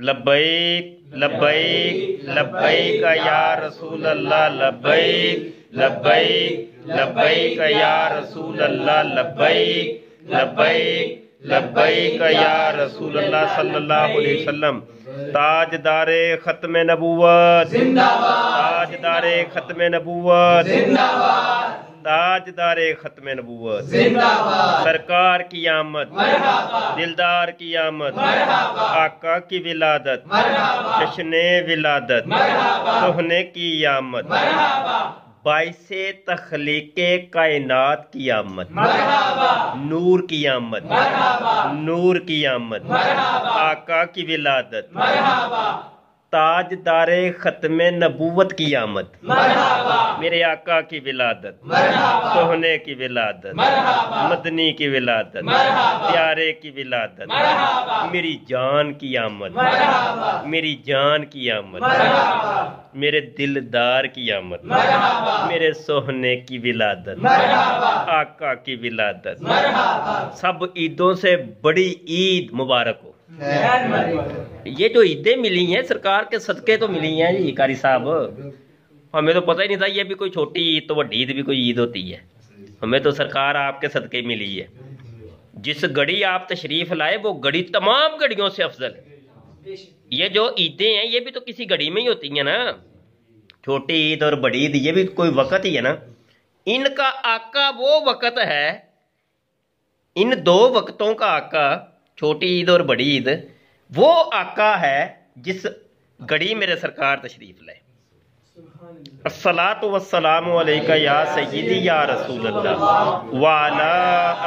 لبیک لبیک لبیک یا رسول اللہ لبیک لبیک لبیک یا رسول اللہ لبیک لبیک لبیک یا رسول اللہ صلی اللہ علیہ وسلم۔ تاجدار ختم نبوت زندہ باد، تاجدار ختم نبوت زندہ باد، تاجدار ختم نبوت زندہ باد، سرکار کی آمد مرحبا، دلدار کی آمد مرحبا، آقا کی ولادت مرحبا، جشن ولادت مرحبا، سوہنے کی آمد مرحبا، باعث تخلیق کائنات کی آمد مرحبا، نور کی آمد مرحبا، نور کی آمد مرحبا، آقا کی ولادت مرحبا، تاجدار ختم نبوت کی آمد مرحبا، میرے آقا کی ولادت مرحبا، سوہنے کی ولادت مرحبا، مدنی کی ولادت مرحبا، پیارے کی ولادت مرحبا، میری جان کی آمد مرحبا، میری جان کی آمد مرحبا، میرے دلدار کی آمد مرحبا، میرے سوہنے کی ولادت مرحبا، آقا کی ولادت مرحبا۔ سب عیدوں سے بڑی عید مبارک ہو۔ یہ جو عیدیں ملی ہیں سرکار کے صدقے تو ملی ہیں جی قاری صاحب، ہمیں تو پتہ ہی نہیں تھا یہ بھی کوئی چھوٹی عید تو بڑی عید بھی کوئی عید ہوتی ہے، ہمیں تو سرکار آپ کے صدقے ملی ہے۔ جس گھڑی آپ تشریف لائے وہ گھڑی تمام گھڑیوں سے افضل ہے۔ یہ جو عیدیں ہیں یہ بھی تو کسی گھڑی میں ہی ہوتی ہیں نا، چھوٹی عید اور بڑی عید یہ بھی کوئی وقت ہی ہے نا۔ ان کا آقا وہ وقت ہے، ان دو وقتوں کا آقا چھوٹی عید اور بڑی عید وہ آقا ہے جس گھڑی میرے سرکار تشریف لائے۔ الصلاۃ والسلام علیک یا سیدی یا رسول اللہ وعلی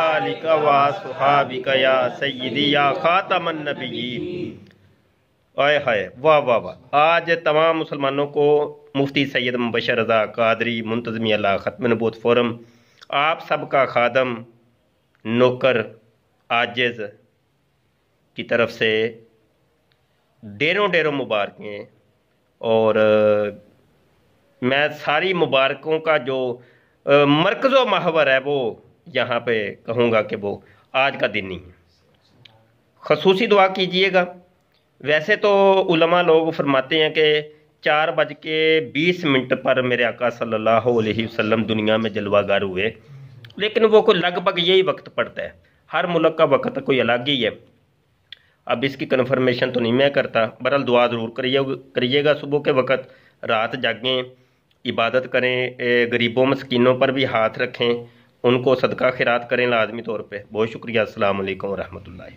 آلک واصحابک یا سیدی یا خاتم النبیین۔ آئے ہائے واہ واہ واہ۔ آج تمام مسلمانوں کو مفتی سید مبشر رضا قادری منتظمی اللہ ختم نبوت فورم آپ سب کا خادم نوکر عاجز کی طرف سے ڈیروں ڈیروں مبارکیں، اور میں ساری مبارکوں کا جو مرکز و محور ہے وہ یہاں پہ کہوں گا کہ وہ آج کا دن ہی ہے۔ خصوصی دعا کیجئے گا۔ ویسے تو علماء لوگ فرماتے ہیں کہ 4:20 پر میرے آقا صلی اللہ علیہ وسلم دنیا میں جلوہ گر ہوئے، لیکن وہ کوئی لگ بھگ یہی وقت پڑتا ہے، ہر ملک کا وقت کوئی الگ ہی ہے۔ اب اس کی کنفرمیشن تو نہیں میں کرتا، بہرحال دعا ضرور کریے گا۔ صبح کے وقت رات جاگیں، عبادت کریں، غریبوں مسکینوں پر بھی ہاتھ رکھیں، ان کو صدقہ خیرات کریں لازمی طور پہ۔ بہت شکریہ۔ السلام علیکم ورحمۃ اللہ۔